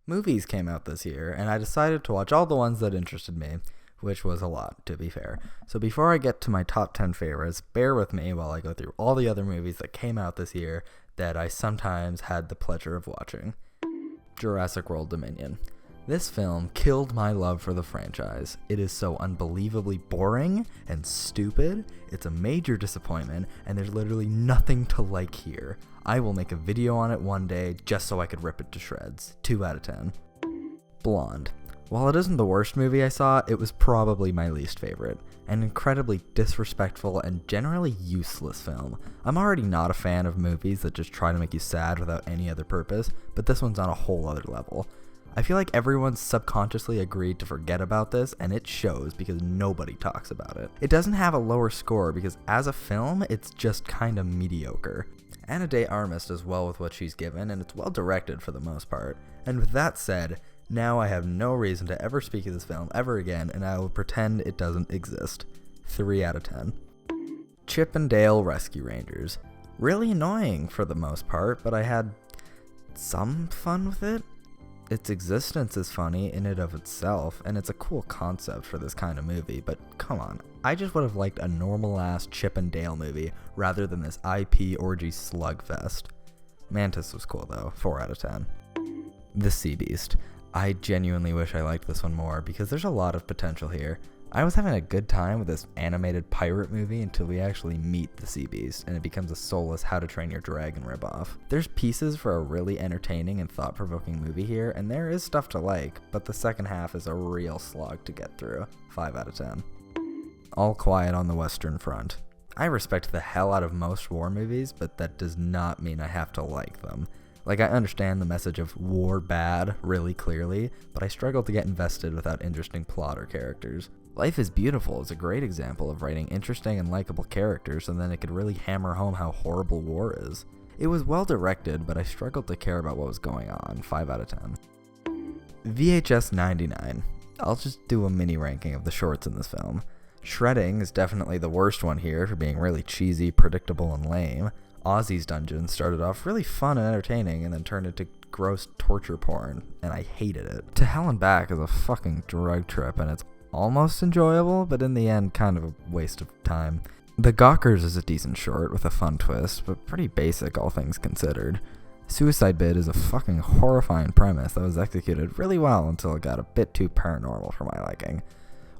Movies came out this year, and I decided to watch all the ones that interested me, which was a lot, to be fair. So before I get to my top 10 favorites, bear with me while I go through all the other movies that came out this year that I sometimes had the pleasure of watching. Jurassic World Dominion. This film killed my love for the franchise. It is so unbelievably boring and stupid, it's a major disappointment, and there's literally nothing to like here. I will make a video on it one day just so I could rip it to shreds. 2 out of 10. Blonde. While it isn't the worst movie I saw, it was probably my least favorite. An incredibly disrespectful and generally useless film. I'm already not a fan of movies that just try to make you sad without any other purpose, but this one's on a whole other level. I feel like everyone's subconsciously agreed to forget about this, and it shows because nobody talks about it. It doesn't have a lower score because as a film, it's just kinda mediocre. Ana de Armas does well with what she's given, and it's well directed for the most part. And with that said, now I have no reason to ever speak of this film ever again, and I will pretend it doesn't exist. 3 out of 10. Chip and Dale Rescue Rangers. Really annoying for the most part, but I had some fun with it. Its existence is funny in and of itself, and it's a cool concept for this kind of movie, but come on, I just would have liked a normal-ass Chip and Dale movie rather than this IP orgy slugfest. Mantis was cool though, 4 out of 10. The Sea Beast. I genuinely wish I liked this one more because there's a lot of potential here. I was having a good time with this animated pirate movie until we actually meet the Sea Beast, and it becomes a soulless How to Train Your Dragon ripoff. There's pieces for a really entertaining and thought-provoking movie here, and there is stuff to like, but the second half is a real slog to get through. 5 out of 10. All Quiet on the Western Front. I respect the hell out of most war movies, but that does not mean I have to like them. Like, I understand the message of war bad really clearly, but I struggle to get invested without interesting plot or characters. Life is Beautiful is a great example of writing interesting and likable characters, and then it could really hammer home how horrible war is. It was well directed, but I struggled to care about what was going on. 5 out of 10. VHS 99. I'll just do a mini ranking of the shorts in this film. Shredding is definitely the worst one here for being really cheesy, predictable, and lame. Ozzy's Dungeon started off really fun and entertaining and then turned into gross torture porn, and I hated it. To Hell and Back is a fucking drug trip, and it's almost enjoyable, but in the end kind of a waste of time. The Gawkers is a decent short with a fun twist, but pretty basic all things considered. Suicide Bid is a fucking horrifying premise that was executed really well until it got a bit too paranormal for my liking.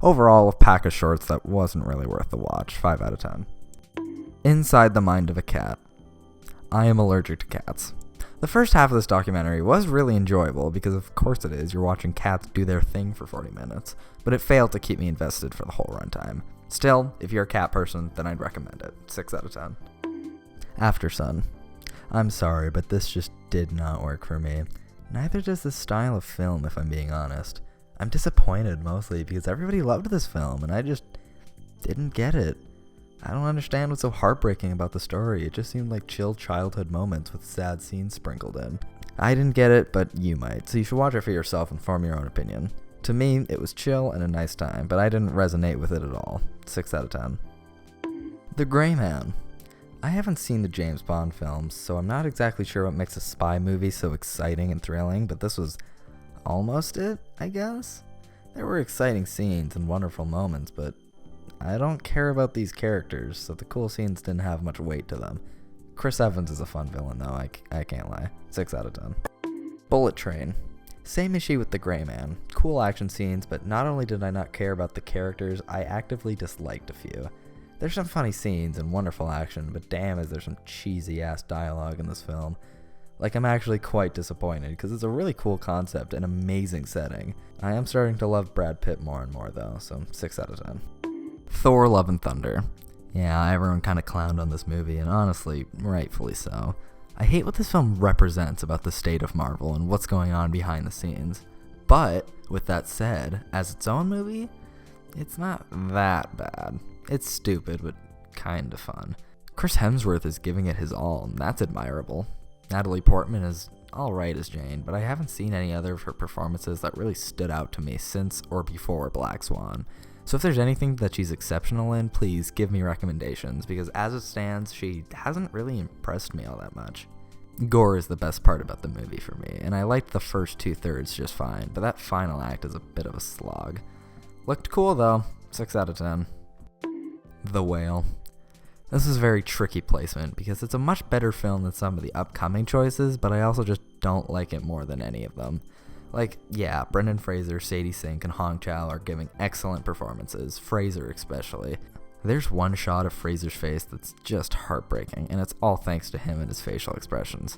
Overall, a pack of shorts that wasn't really worth the watch. 5 out of 10. Inside the Mind of a Cat. I am allergic to cats. The first half of this documentary was really enjoyable because of course it is, you're watching cats do their thing for 40 minutes, but it failed to keep me invested for the whole runtime. Still, if you're a cat person, then I'd recommend it. 6 out of 10. Aftersun. I'm sorry, but this just did not work for me. Neither does this style of film, if I'm being honest. I'm disappointed mostly because everybody loved this film and I just didn't get it. I don't understand what's so heartbreaking about the story. It just seemed like chill childhood moments with sad scenes sprinkled in. I didn't get it, but you might, so you should watch it for yourself and form your own opinion. To me, it was chill and a nice time, but I didn't resonate with it at all. 6 out of 10. The Gray Man. I haven't seen the James Bond films, so I'm not exactly sure what makes a spy movie so exciting and thrilling, but this was almost it, I guess? There were exciting scenes and wonderful moments, but I don't care about these characters, so the cool scenes didn't have much weight to them. Chris Evans is a fun villain though, I can't lie. 6 out of 10. Bullet Train. Same issue with The Gray Man. Cool action scenes, but not only did I not care about the characters, I actively disliked a few. There's some funny scenes and wonderful action, but damn is there some cheesy ass dialogue in this film. Like, I'm actually quite disappointed because it's a really cool concept and amazing setting. I am starting to love Brad Pitt more and more though, so 6 out of 10. Thor Love and Thunder. Yeah, everyone kind of clowned on this movie, and honestly, rightfully so. I hate what this film represents about the state of Marvel and what's going on behind the scenes. But, with that said, as its own movie, it's not that bad. It's stupid, but kinda fun. Chris Hemsworth is giving it his all, and that's admirable. Natalie Portman is alright as Jane, but I haven't seen any other of her performances that really stood out to me since or before Black Swan. So if there's anything that she's exceptional in, please give me recommendations, because as it stands, she hasn't really impressed me all that much. Gore is the best part about the movie for me, and I liked the first 2/3 just fine, but that final act is a bit of a slog. Looked cool though, 6 out of 10. The Whale. This is a very tricky placement because it's a much better film than some of the upcoming choices, but I also just don't like it more than any of them. Like, yeah, Brendan Fraser, Sadie Sink, and Hong Chow are giving excellent performances, Fraser especially. There's one shot of Fraser's face that's just heartbreaking, and it's all thanks to him and his facial expressions.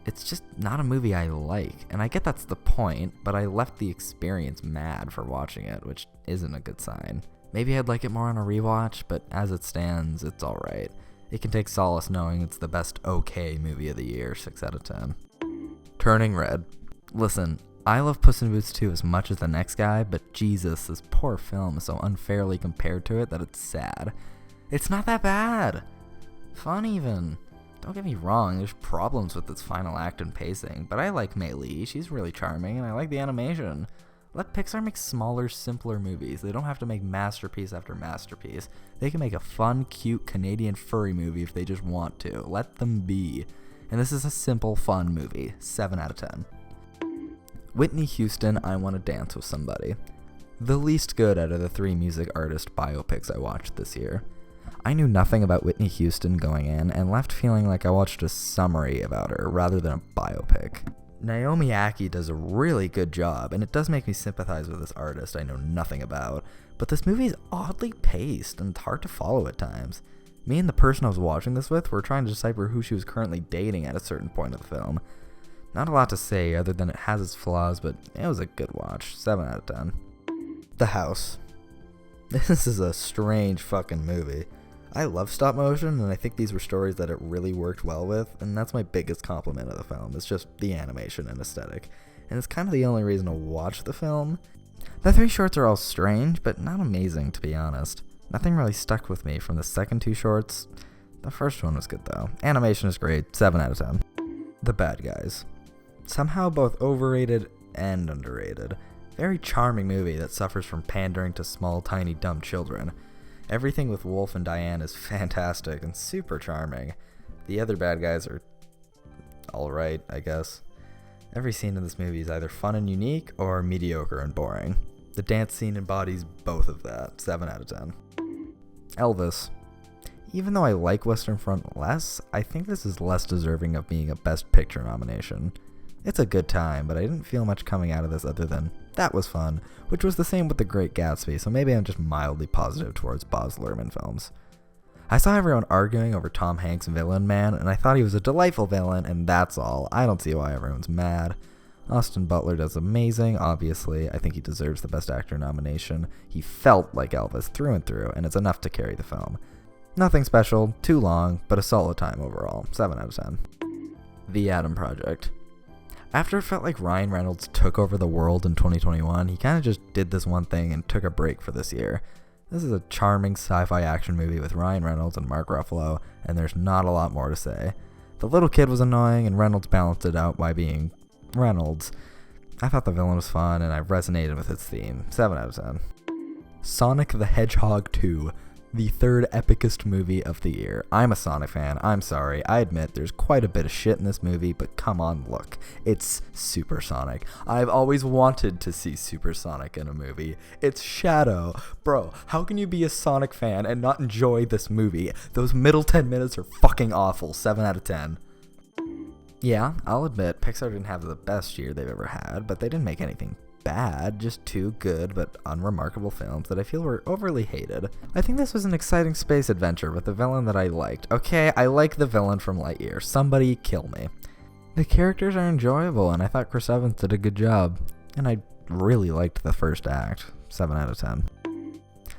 It's just not a movie I like, and I get that's the point, but I left the experience mad for watching it, which isn't a good sign. Maybe I'd like it more on a rewatch, but as it stands, it's alright. It can take solace knowing it's the best okay movie of the year, 6 out of 10. Turning Red. Listen, I love Puss in Boots 2 as much as the next guy, but Jesus, this poor film is so unfairly compared to it that it's sad. It's not that bad. Fun even. Don't get me wrong, there's problems with its final act and pacing, but I like Mei Li, she's really charming, and I like the animation. Let Pixar make smaller, simpler movies. They don't have to make masterpiece after masterpiece. They can make a fun, cute Canadian furry movie if they just want to. Let them be. And this is a simple, fun movie. 7 out of 10. Whitney Houston, I Want to Dance with Somebody. The least good out of the 3 music artist biopics I watched this year. I knew nothing about Whitney Houston going in and left feeling like I watched a summary about her rather than a biopic. Naomi Ackie does a really good job, and it does make me sympathize with this artist I know nothing about, but this movie is oddly paced and hard to follow at times. Me and the person I was watching this with were trying to decipher who she was currently dating at a certain point of the film. Not a lot to say other than it has its flaws, but it was a good watch. 7 out of 10. The House. This is a strange fucking movie. I love stop motion, and I think these were stories that it really worked well with, and that's my biggest compliment of the film. It's just the animation and aesthetic, and it's kind of the only reason to watch the film. The 3 shorts are all strange, but not amazing, to be honest. Nothing really stuck with me from the second 2 shorts. The first one was good though. Animation is great, 7 out of 10. The Bad Guys. Somehow both overrated and underrated. Very charming movie that suffers from pandering to small, tiny, dumb children. Everything with Wolf and Diane is fantastic and super charming. The other bad guys are alright, I guess. Every scene in this movie is either fun and unique or mediocre and boring. The dance scene embodies both of that, 7 out of 10. Elvis. Even though I like Western Front less, I think this is less deserving of being a Best Picture nomination. It's a good time, but I didn't feel much coming out of this other than, that was fun, which was the same with The Great Gatsby, so maybe I'm just mildly positive towards Baz Luhrmann films. I saw everyone arguing over Tom Hanks' Villain Man, and I thought he was a delightful villain, and that's all. I don't see why everyone's mad. Austin Butler does amazing, obviously. I think he deserves the Best Actor nomination. He felt like Elvis through and through, and it's enough to carry the film. Nothing special, too long, but a solid time overall. 7 out of 10. The Adam Project. After it felt like Ryan Reynolds took over the world in 2021, he kind of just did this one thing and took a break for this year. This is a charming sci-fi action movie with Ryan Reynolds and Mark Ruffalo, and there's not a lot more to say. The little kid was annoying, and Reynolds balanced it out by being Reynolds. I thought the villain was fun, and I resonated with its theme. 7 out of 10. Sonic the Hedgehog 2. The 3rd epicest movie of the year. I'm a Sonic fan, I'm sorry. I admit there's quite a bit of shit in this movie, but come on, look. It's Super Sonic. I've always wanted to see Super Sonic in a movie. It's Shadow. Bro, how can you be a Sonic fan and not enjoy this movie? Those middle 10 minutes are fucking awful. 7 out of 10. Yeah, I'll admit, Pixar didn't have the best year they've ever had, but they didn't make anything bad, just 2 good but unremarkable films that I feel were overly hated. I think this was an exciting space adventure with a villain that I liked. Okay, I like the villain from Lightyear. Somebody kill me. The characters are enjoyable, and I thought Chris Evans did a good job. And I really liked the first act. 7 out of 10.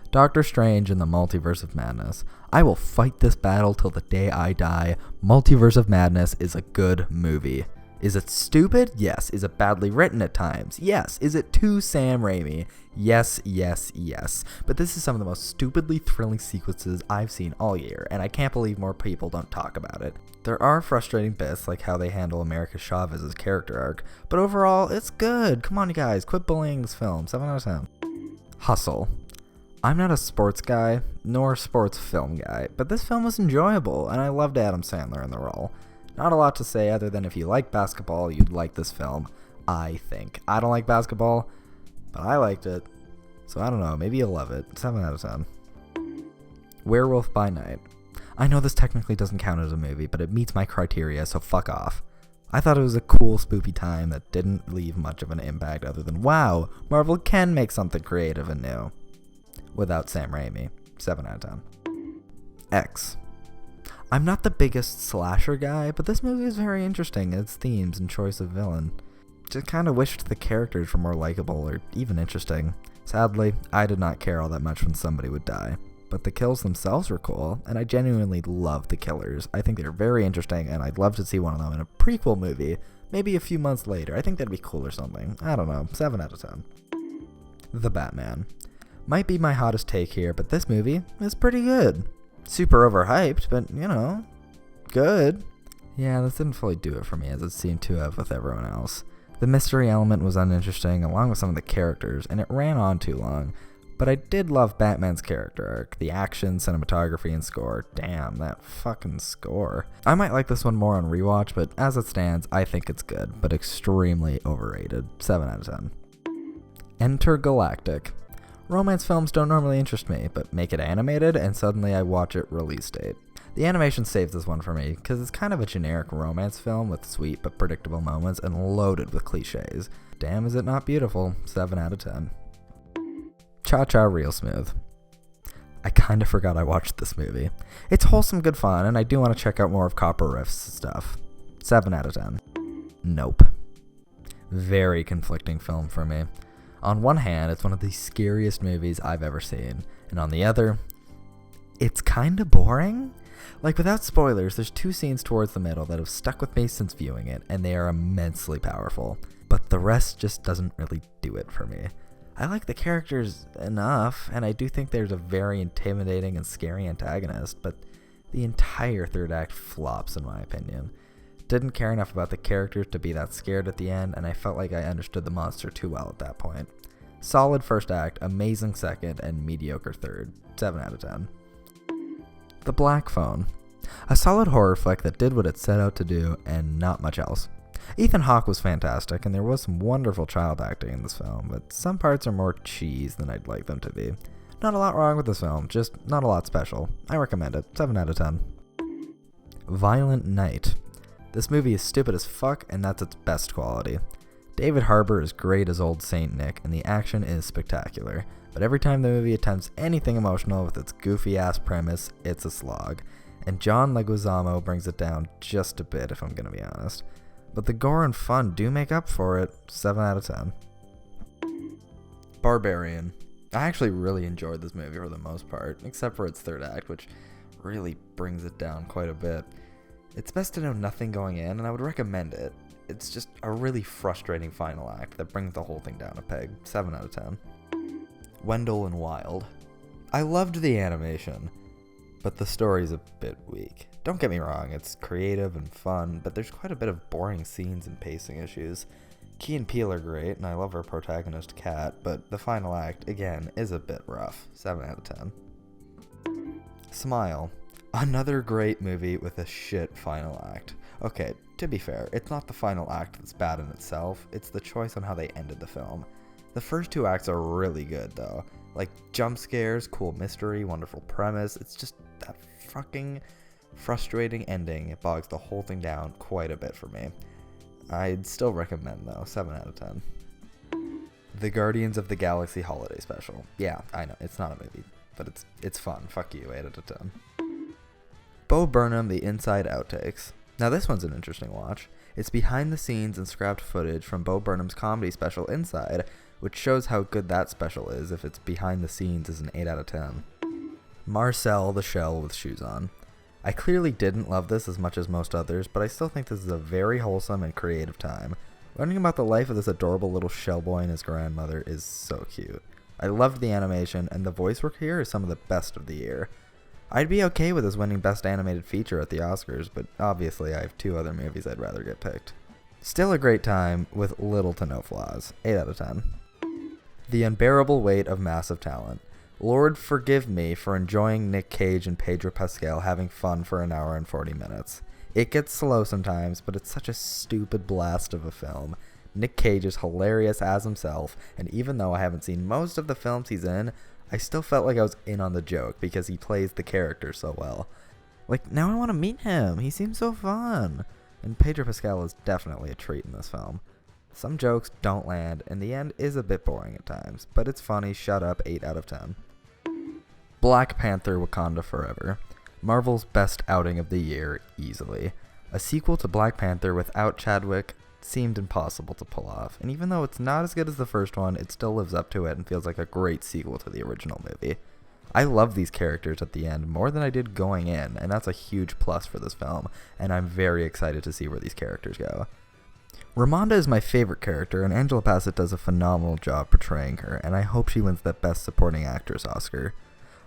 Doctor Strange in the Multiverse of Madness. I will fight this battle till the day I die. Multiverse of Madness is a good movie. Is it stupid? Yes. Is it badly written at times? Yes. Is it too Sam Raimi? Yes, yes, yes. But this is some of the most stupidly thrilling sequences I've seen all year, and I can't believe more people don't talk about it. There are frustrating bits, like how they handle America Chavez's character arc, but overall, it's good. Come on, you guys, quit bullying this film. 7 out of 10. Hustle. I'm not a sports guy, nor a sports film guy, but this film was enjoyable, and I loved Adam Sandler in the role. Not a lot to say other than if you like basketball, you'd like this film, I think. I don't like basketball, but I liked it. So I don't know, maybe you'll love it. 7 out of 10. Werewolf by Night. I know this technically doesn't count as a movie, but it meets my criteria, so fuck off. I thought it was a cool, spoopy time that didn't leave much of an impact other than, wow, Marvel can make something creative and new. Without Sam Raimi. 7 out of 10. X. I'm not the biggest slasher guy, but this movie is very interesting in its themes and choice of villain. Just kind of wished the characters were more likable or even interesting. Sadly, I did not care all that much when somebody would die. But the kills themselves were cool, and I genuinely love the killers. I think they're very interesting, and I'd love to see one of them in a prequel movie, maybe a few months later. I think that'd be cool or something. I don't know. 7 out of 10. The Batman. Might be my hottest take here, but this movie is pretty good. Super overhyped, but, you know, good. Yeah, this didn't fully do it for me, as it seemed to have with everyone else. The mystery element was uninteresting, along with some of the characters, and it ran on too long. But I did love Batman's character arc, the action, cinematography, and score. Damn, that fucking score. I might like this one more on rewatch, but as it stands, I think it's good, but extremely overrated. 7 out of 10. Intergalactic. Romance films don't normally interest me, but make it animated, and suddenly I watch it release date. The animation saves this one for me, because it's kind of a generic romance film with sweet but predictable moments and loaded with cliches. Damn, is it not beautiful? 7 out of 10. Cha-Cha Real Smooth. I kind of forgot I watched this movie. It's wholesome good fun, and I do want to check out more of Copper Riff's stuff. 7 out of 10. Nope. Very conflicting film for me. On one hand, it's one of the scariest movies I've ever seen, and on the other, it's kind of boring. Like, without spoilers, there's 2 scenes towards the middle that have stuck with me since viewing it, and they are immensely powerful. But the rest just doesn't really do it for me. I like the characters enough, and I do think there's a very intimidating and scary antagonist, but the entire third act flops in my opinion. Didn't care enough about the characters to be that scared at the end, and I felt like I understood the monster too well at that point. Solid first act, amazing second, and mediocre third. 7 out of 10. The Black Phone. A solid horror flick that did what it set out to do, and not much else. Ethan Hawke was fantastic, and there was some wonderful child acting in this film, but some parts are more cheese than I'd like them to be. Not a lot wrong with this film, just not a lot special. I recommend it. 7 out of 10. Violent Night. This movie is stupid as fuck, and that's its best quality. David Harbour is great as old Saint Nick, and the action is spectacular. But every time the movie attempts anything emotional with its goofy-ass premise, it's a slog. And John Leguizamo brings it down just a bit, if I'm gonna be honest. But the gore and fun do make up for it. 7 out of 10. Barbarian. I actually really enjoyed this movie for the most part, except for its third act, which really brings it down quite a bit. It's best to know nothing going in, and I would recommend it. It's just a really frustrating final act that brings the whole thing down a peg. 7 out of 10. Wendell and Wild. I loved the animation, but the story's a bit weak. Don't get me wrong, it's creative and fun, but there's quite a bit of boring scenes and pacing issues. Key and Peele are great, and I love our protagonist, Kat, but the final act, again, is a bit rough. 7 out of 10. Smile. Another great movie with a shit final act. Okay, to be fair, it's not the final act that's bad in itself, it's the choice on how they ended the film. The first 2 acts are really good, though. Like, jump scares, cool mystery, wonderful premise, it's just that fucking frustrating ending. It bogs the whole thing down quite a bit for me. I'd still recommend, though. 7 out of 10. The Guardians of the Galaxy Holiday Special. Yeah, I know, it's not a movie, but it's fun. Fuck you, 8 out of 10. Bo Burnham, The Inside Outtakes. Now this one's an interesting watch. It's behind the scenes and scrapped footage from Bo Burnham's comedy special Inside, which shows how good that special is if it's behind the scenes is an 8 out of 10. Marcel the Shell with Shoes On. I clearly didn't love this as much as most others, but I still think this is a very wholesome and creative time. Learning about the life of this adorable little shell boy and his grandmother is so cute. I loved the animation, and the voice work here is some of the best of the year. I'd be okay with this winning Best Animated Feature at the Oscars, but obviously I have 2 other movies I'd rather get picked. Still a great time with little to no flaws. 8 out of 10. The Unbearable Weight of Massive Talent. Lord forgive me for enjoying Nick Cage and Pedro Pascal having fun for an hour and 40 minutes. It gets slow sometimes, but it's such a stupid blast of a film. Nick Cage is hilarious as himself, and even though I haven't seen most of the films he's in, I still felt like I was in on the joke because he plays the character so well. Like, now I want to meet him. He seems so fun. And Pedro Pascal is definitely a treat in this film. Some jokes don't land, and the end is a bit boring at times, but it's funny. Shut up, 8 out of 10. Black Panther: Wakanda Forever. Marvel's best outing of the year, easily. A sequel to Black Panther without Chadwick seemed impossible to pull off, and even though it's not as good as the first one, it still lives up to it and feels like a great sequel to the original movie. I love these characters at the end more than I did going in, and that's a huge plus for this film, and I'm very excited to see where these characters go. Ramonda is my favorite character, and Angela Bassett does a phenomenal job portraying her, and I hope she wins that Best Supporting Actress Oscar.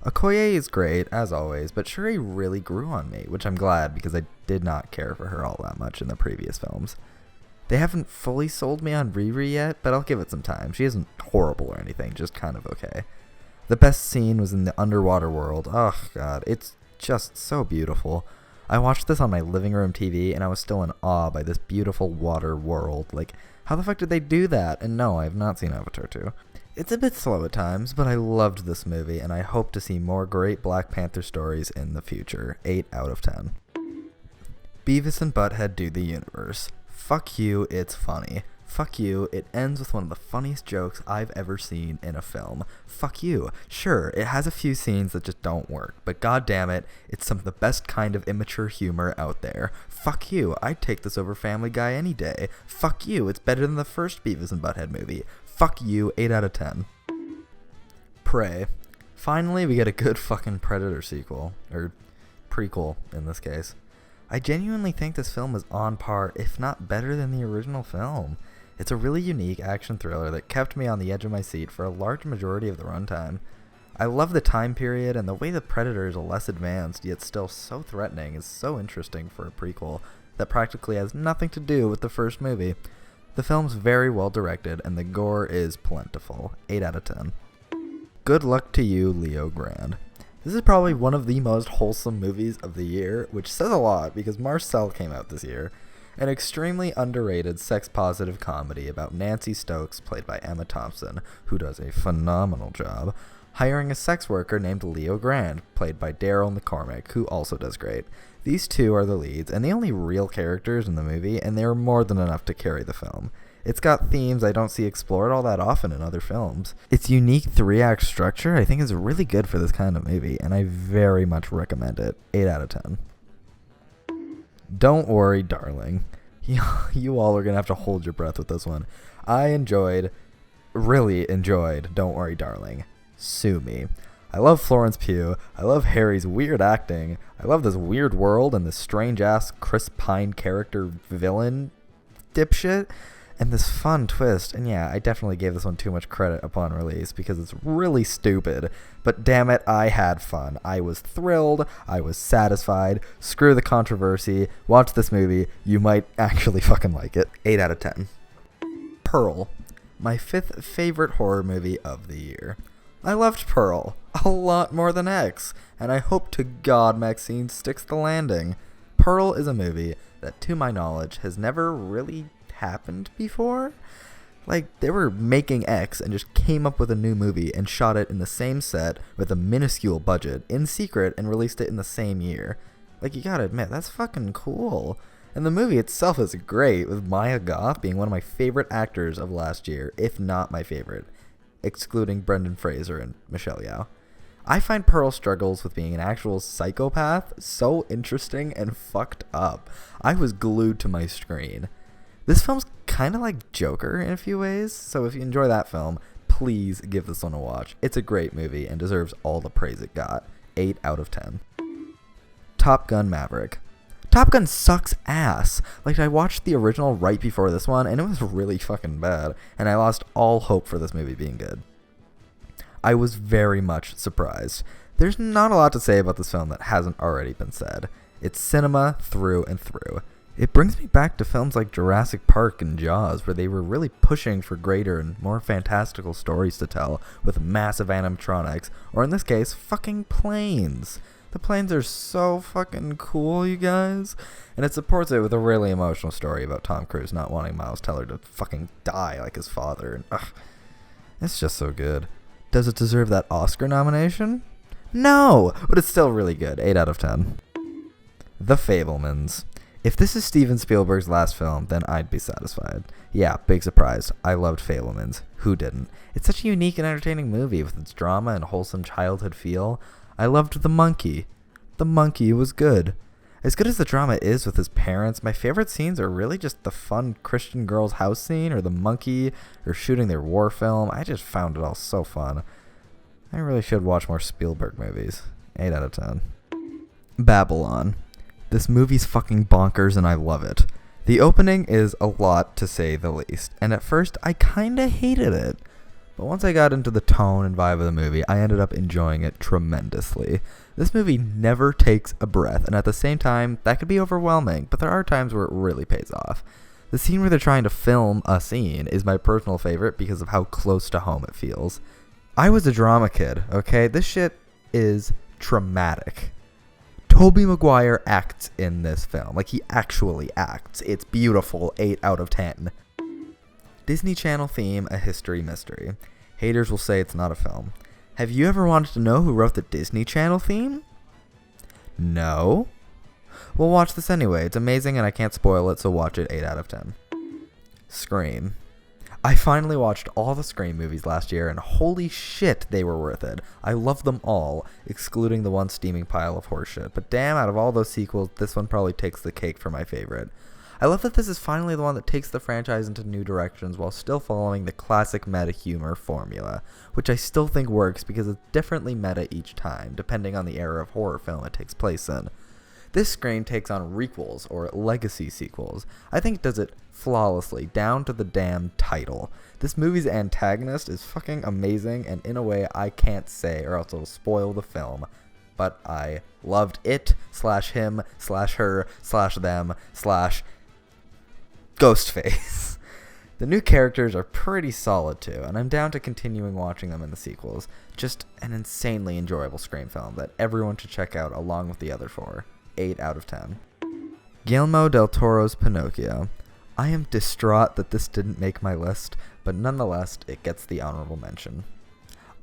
Okoye is great, as always, but Shuri really grew on me, which I'm glad because I did not care for her all that much in the previous films. They haven't fully sold me on Riri yet, but I'll give it some time. She isn't horrible or anything, just kind of okay. The best scene was in the underwater world. Oh god, it's just so beautiful. I watched this on my living room TV and I was still in awe by this beautiful water world. Like, how the fuck did they do that? And no, I have not seen Avatar 2. It's a bit slow at times, but I loved this movie and I hope to see more great Black Panther stories in the future. 8 out of 10. Beavis and Butthead Do the Universe. Fuck you, it's funny. Fuck you, it ends with one of the funniest jokes I've ever seen in a film. Fuck you. Sure, it has a few scenes that just don't work, but god damn it, it's some of the best kind of immature humor out there. Fuck you, I'd take this over Family Guy any day. Fuck you, it's better than the first Beavis and Butthead movie. Fuck you, 8 out of 10. Prey. Finally, we get a good fucking Predator sequel. Or prequel, in this case. I genuinely think this film is on par, if not better than the original film. It's a really unique action thriller that kept me on the edge of my seat for a large majority of the runtime. I love the time period, and the way the Predator is less advanced yet still so threatening is so interesting for a prequel that practically has nothing to do with the first movie. The film's very well directed, and the gore is plentiful. 8 out of 10. Good luck to you, Leo Grand. This is probably one of the most wholesome movies of the year, which says a lot because Marcel came out this year. An extremely underrated sex-positive comedy about Nancy Stokes, played by Emma Thompson, who does a phenomenal job, hiring a sex worker named Leo Grand, played by Daryl McCormick, who also does great. These two are the leads, and the only real characters in the movie, and they are more than enough to carry the film. It's got themes I don't see explored all that often in other films. Its unique 3-act structure I think is really good for this kind of movie, and I very much recommend it. 8 out of 10. Don't Worry, Darling. You all are going to have to hold your breath with this one. I really enjoyed Don't Worry, Darling. Sue me. I love Florence Pugh. I love Harry's weird acting. I love this weird world and this strange-ass Chris Pine character villain dipshit. And this fun twist, and yeah, I definitely gave this one too much credit upon release because it's really stupid, but damn it, I had fun. I was thrilled, I was satisfied, screw the controversy, watch this movie, you might actually fucking like it. 8 out of 10. Pearl, my 5th favorite horror movie of the year. I loved Pearl a lot more than X, and I hope to God Maxine sticks the landing. Pearl is a movie that, to my knowledge, has never really happened before. Like, they were making X and just came up with a new movie and shot it in the same set with a minuscule budget in secret and released it in the same year. Like, you gotta admit, that's fucking cool. And the movie itself is great, with Maya Goth being one of my favorite actors of last year, if not my favorite, excluding Brendan Fraser and Michelle Yeoh. I find Pearl struggles with being an actual psychopath so interesting and fucked up. I was glued to my screen. This film's kind of like Joker in a few ways, so if you enjoy that film, please give this one a watch. It's a great movie and deserves all the praise it got. 8 out of 10. Top Gun Maverick. Top Gun sucks ass. Like, I watched the original right before this one, and it was really fucking bad, and I lost all hope for this movie being good. I was very much surprised. There's not a lot to say about this film that hasn't already been said. It's cinema through and through. It brings me back to films like Jurassic Park and Jaws, where they were really pushing for greater and more fantastical stories to tell with massive animatronics, or in this case, fucking planes. The planes are so fucking cool, you guys. And it supports it with a really emotional story about Tom Cruise not wanting Miles Teller to fucking die like his father. And, it's just so good. Does it deserve that Oscar nomination? No, but it's still really good. 8 out of 10. The Fabelmans. If this is Steven Spielberg's last film, then I'd be satisfied. Yeah, big surprise. I loved Fabelmans. Who didn't? It's such a unique and entertaining movie with its drama and wholesome childhood feel. I loved the monkey. The monkey was good. As good as the drama is with his parents, my favorite scenes are really just the fun Christian girl's house scene or the monkey or shooting their war film. I just found it all so fun. I really should watch more Spielberg movies. 8 out of 10. Babylon. This movie's fucking bonkers and I love it. The opening is a lot to say the least, and at first I kinda hated it. But once I got into the tone and vibe of the movie, I ended up enjoying it tremendously. This movie never takes a breath, and at the same time, that could be overwhelming, but there are times where it really pays off. The scene where they're trying to film a scene is my personal favorite because of how close to home it feels. I was a drama kid, okay? This shit is traumatic. Tobey Maguire acts in this film. Like, he actually acts. It's beautiful. 8 out of 10. Disney Channel theme, A History Mystery. Haters will say it's not a film. Have you ever wanted to know who wrote the Disney Channel theme? No? Well, watch this anyway. It's amazing and I can't spoil it, so watch it. 8 out of 10. Scream. I finally watched all the Scream movies last year, and holy shit, they were worth it. I love them all, excluding the one steaming pile of horseshit. But damn, out of all those sequels, this one probably takes the cake for my favorite. I love that this is finally the one that takes the franchise into new directions while still following the classic meta humor formula, which I still think works because it's differently meta each time, depending on the era of horror film it takes place in. This Scream takes on requels, or legacy sequels. I think it does it flawlessly, down to the damn title. This movie's antagonist is fucking amazing, and in a way I can't say, or else it'll spoil the film. But I loved it, /him, /her, /them, Ghostface. The new characters are pretty solid too, and I'm down to continuing watching them in the sequels. Just an insanely enjoyable Scream film that everyone should check out along with the other 4. 8 out of 10. Guillermo del Toro's Pinocchio. I am distraught that this didn't make my list, but nonetheless, it gets the honorable mention.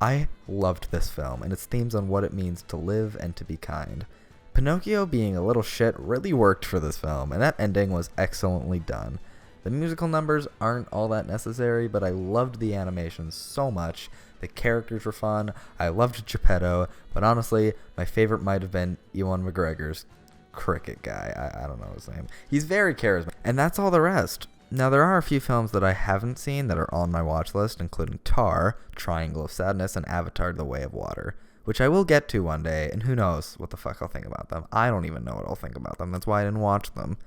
I loved this film and its themes on what it means to live and to be kind. Pinocchio being a little shit really worked for this film, and that ending was excellently done. The musical numbers aren't all that necessary, but I loved the animation so much. The characters were fun. I loved Geppetto, but honestly, my favorite might have been Ewan McGregor's cricket guy. I don't know his name. He's very charismatic, and that's all the rest. Now, there are a few films that I haven't seen that are on my watch list, including Tar, Triangle of Sadness, and Avatar: The Way of Water, which I will get to one day, and who knows what the fuck I'll think about them. I don't even know what I'll think about them. That's why I didn't watch them.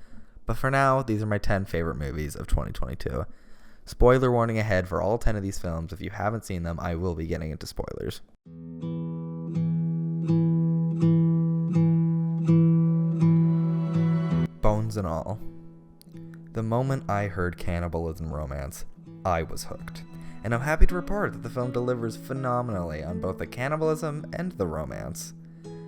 But for now, these are my 10 favorite movies of 2022. Spoiler warning ahead for all 10 of these films. If you haven't seen them, I will be getting into spoilers. Bones and all. The moment I heard cannibalism romance, I was hooked. And I'm happy to report that the film delivers phenomenally on both the cannibalism and the romance.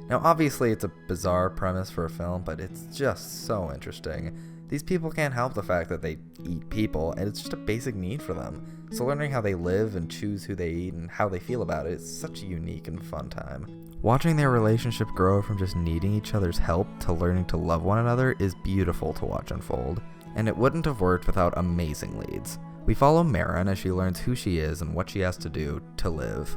Now, obviously, it's a bizarre premise for a film, but it's just so interesting. These people can't help the fact that they eat people, and it's just a basic need for them. So learning how they live and choose who they eat and how they feel about it is such a unique and fun time. Watching their relationship grow from just needing each other's help to learning to love one another is beautiful to watch unfold. And it wouldn't have worked without amazing leads. We follow Marin as she learns who she is and what she has to do to live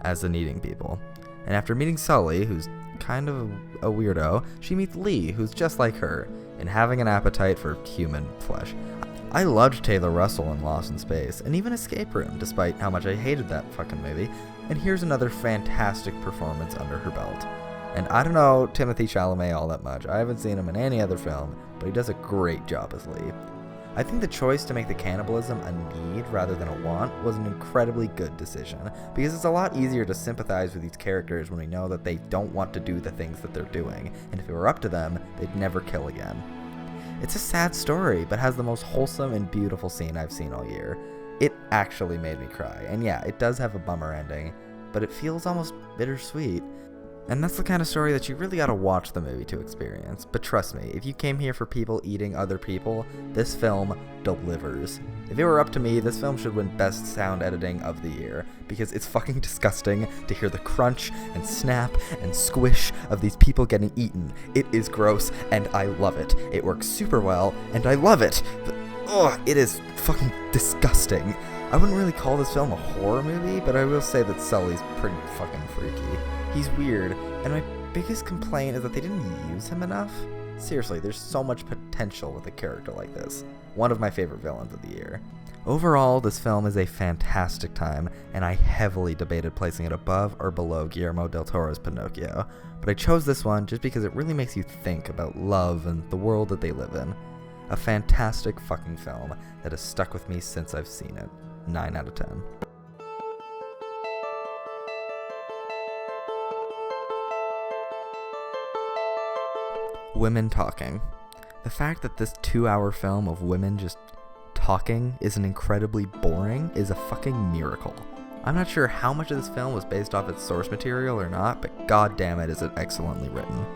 as the needing people. And after meeting Sully, who's kind of a weirdo, she meets Lee, who's just like her, and having an appetite for human flesh. I loved Taylor Russell in Lost in Space, and even Escape Room, despite how much I hated that fucking movie, and here's another fantastic performance under her belt. And I don't know Timothée Chalamet all that much. I haven't seen him in any other film, but he does a great job as Lee. I think the choice to make the cannibalism a need rather than a want was an incredibly good decision, because it's a lot easier to sympathize with these characters when we know that they don't want to do the things that they're doing, and if it were up to them, they'd never kill again. It's a sad story, but has the most wholesome and beautiful scene I've seen all year. It actually made me cry, and yeah, it does have a bummer ending, but it feels almost bittersweet. And that's the kind of story that you really gotta watch the movie to experience. But trust me, if you came here for people eating other people, this film delivers. If it were up to me, this film should win Best Sound Editing of the Year, because it's fucking disgusting to hear the crunch and snap and squish of these people getting eaten. It is gross, and I love it. It works super well, and I love it. But, it is fucking disgusting. I wouldn't really call this film a horror movie, but I will say that Sully's pretty fucking freaky. He's weird, and my biggest complaint is that they didn't use him enough. Seriously, there's so much potential with a character like this. One of my favorite villains of the year. Overall, this film is a fantastic time, and I heavily debated placing it above or below Guillermo del Toro's Pinocchio, but I chose this one just because it really makes you think about love and the world that they live in. A fantastic fucking film that has stuck with me since I've seen it. 9 out of 10. Women talking. The fact that this 2-hour film of women just talking isn't incredibly boring is a fucking miracle. I'm not sure how much of this film was based off its source material or not, but god damn it is it excellently written.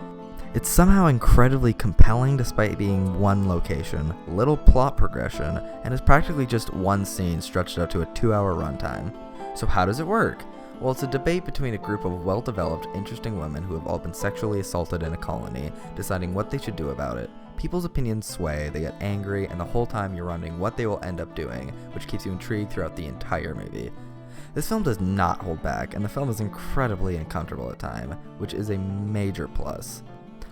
It's somehow incredibly compelling despite being one location, little plot progression, and is practically just one scene stretched out to a 2-hour runtime. So how does it work? Well, it's a debate between a group of well-developed, interesting women who have all been sexually assaulted in a colony, deciding what they should do about it. People's opinions sway, they get angry, and the whole time you're wondering what they will end up doing, which keeps you intrigued throughout the entire movie. This film does not hold back, and the film is incredibly uncomfortable at times, which is a major plus.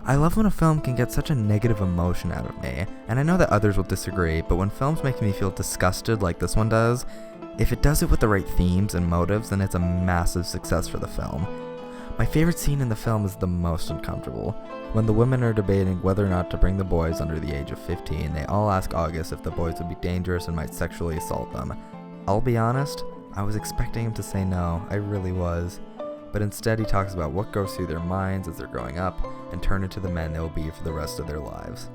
I love when a film can get such a negative emotion out of me, and I know that others will disagree, but when films make me feel disgusted like this one does, if it does it with the right themes and motives, then it's a massive success for the film. My favorite scene in the film is the most uncomfortable. When the women are debating whether or not to bring the boys under the age of 15, they all ask August if the boys would be dangerous and might sexually assault them. I'll be honest, I was expecting him to say no, I really was. But instead he talks about what goes through their minds as they're growing up and turn into the men they will be for the rest of their lives.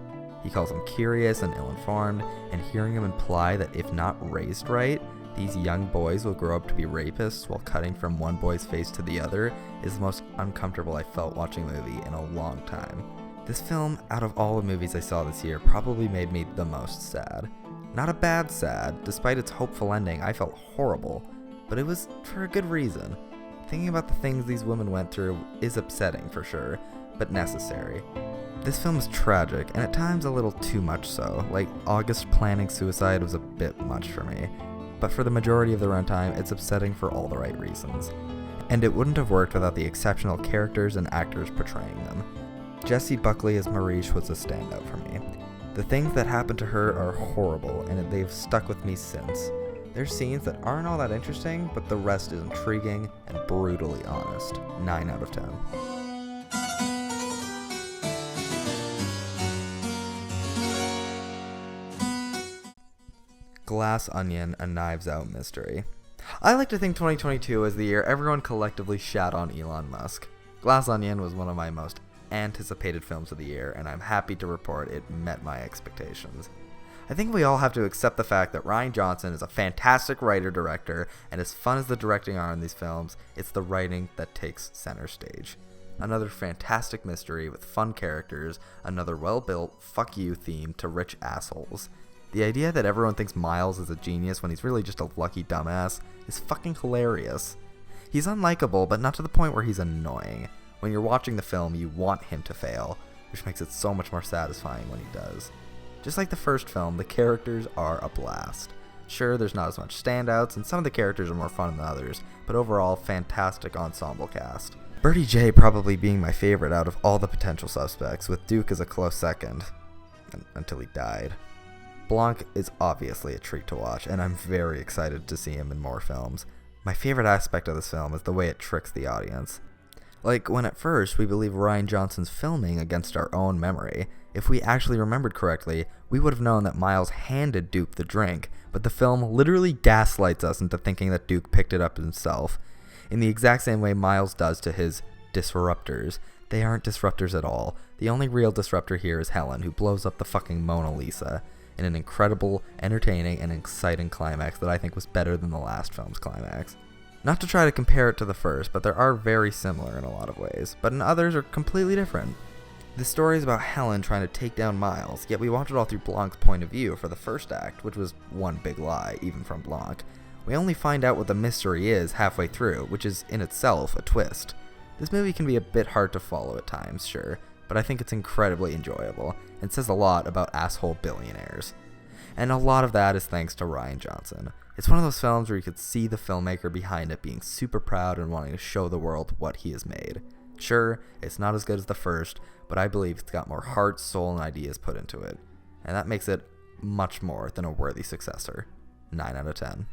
He calls them curious and ill-informed, and hearing him imply that if not raised right, these young boys will grow up to be rapists while cutting from one boy's face to the other is the most uncomfortable I felt watching a movie in a long time. This film, out of all the movies I saw this year, probably made me the most sad. Not a bad sad, despite its hopeful ending, I felt horrible, but it was for a good reason. Thinking about the things these women went through is upsetting for sure, but necessary. This film is tragic, and at times a little too much so, like August planning suicide was a bit much for me. But for the majority of the runtime, it's upsetting for all the right reasons. And it wouldn't have worked without the exceptional characters and actors portraying them. Jessie Buckley as Marish was a standout for me. The things that happened to her are horrible, and they've stuck with me since. There's scenes that aren't all that interesting, but the rest is intriguing and brutally honest. 9 out of 10. Glass Onion, a Knives Out mystery. I like to think 2022 is the year everyone collectively shat on Elon Musk. Glass Onion was one of my most anticipated films of the year, and I'm happy to report it met my expectations. I think we all have to accept the fact that Rian Johnson is a fantastic writer-director, and as fun as the directing are in these films, it's the writing that takes center stage. Another fantastic mystery with fun characters, another well-built fuck you theme to rich assholes. The idea that everyone thinks Miles is a genius when he's really just a lucky dumbass is fucking hilarious. He's unlikable, but not to the point where he's annoying. When you're watching the film, you want him to fail, which makes it so much more satisfying when he does. Just like the first film, the characters are a blast. Sure, there's not as much standouts, and some of the characters are more fun than others, but overall, fantastic ensemble cast. Birdie J probably being my favorite out of all the potential suspects, with Duke as a close second. Until he died. Blanc is obviously a treat to watch, and I'm very excited to see him in more films. My favorite aspect of this film is the way it tricks the audience. Like, when at first we believe Rian Johnson's filming against our own memory. If we actually remembered correctly, we would have known that Miles handed Duke the drink, but the film literally gaslights us into thinking that Duke picked it up himself. In the exact same way Miles does to his disruptors. They aren't disruptors at all. The only real disruptor here is Helen, who blows up the fucking Mona Lisa in an incredible, entertaining, and exciting climax that I think was better than the last film's climax. Not to try to compare it to the first, but they are very similar in a lot of ways, but in others are completely different. The story is about Helen trying to take down Miles, yet we watch it all through Blanc's point of view for the first act, which was one big lie, even from Blanc. We only find out what the mystery is halfway through, which is in itself a twist. This movie can be a bit hard to follow at times, sure, but I think it's incredibly enjoyable, and says a lot about asshole billionaires. And a lot of that is thanks to Rian Johnson. It's one of those films where you could see the filmmaker behind it being super proud and wanting to show the world what he has made. Sure, it's not as good as the first, but I believe it's got more heart, soul, and ideas put into it. And that makes it much more than a worthy successor. 9 out of 10.